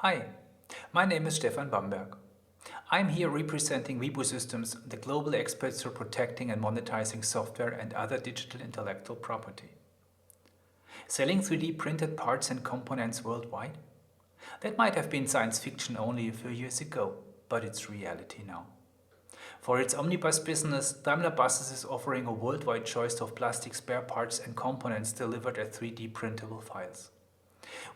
Hi, my name is Stefan Bamberg. I'm here representing Wibu-Systems, the global experts for protecting and monetizing software and other digital intellectual property. Selling 3D printed parts and components worldwide? That might have been science fiction only a few years ago, but it's reality now. For its omnibus business, Daimler Buses is offering a worldwide choice of plastic spare parts and components delivered as 3D printable files.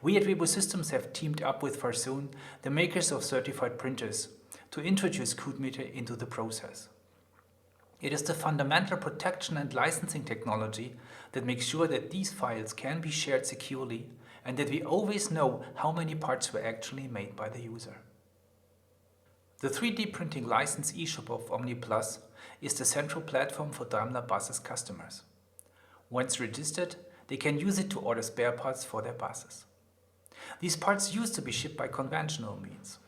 We at Wibu-Systems have teamed up with Farsoon, the makers of certified printers, to introduce CodeMeter into the process. It is the fundamental protection and licensing technology that makes sure that these files can be shared securely and that we always know how many parts were actually made by the user. The 3D printing license eShop of OmniPlus is the central platform for Daimler Buses customers. Once registered, they can use it to order spare parts for their buses. These parts used to be shipped by conventional means.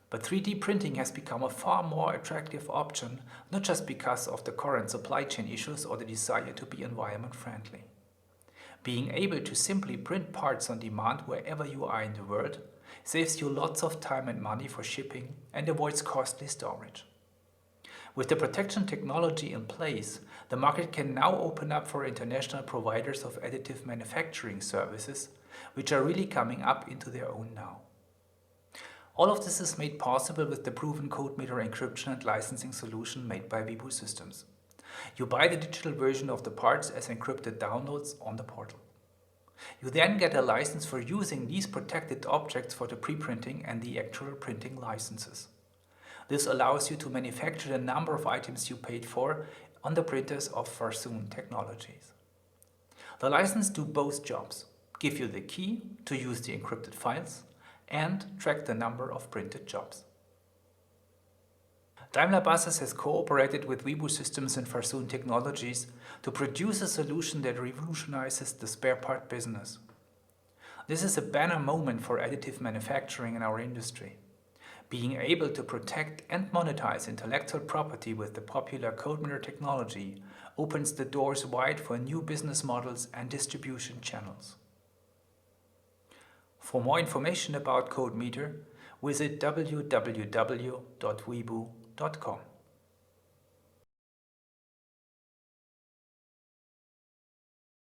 But 3D printing has become a far more attractive option, not just because of the current supply chain issues or the desire to be environment friendly. Being able to simply print parts on demand wherever you are in the world saves you lots of time and money for shipping and avoids costly storage. With the protection technology in place, the market can now open up for international providers of additive manufacturing services, which are really coming up into their own now. All of this is made possible with the proven CodeMeter encryption and licensing solution made by Wibu-Systems. You buy the digital version of the parts as encrypted downloads on the portal. You then get a license for using these protected objects for the pre-printing and the actual printing licenses. This allows you to manufacture the number of items you paid for on the printers of Farsoon Technologies. The license do both jobs: give you the key to use the encrypted files and track the number of printed jobs. Daimler Buses has cooperated with Wibu-Systems and Farsoon Technologies to produce a solution that revolutionizes the spare part business. This is a banner moment for additive manufacturing in our industry. Being able to protect and monetize intellectual property with the popular CodeMeter technology opens the doors wide for new business models and distribution channels. For more information about CodeMeter, visit www.wibu.com.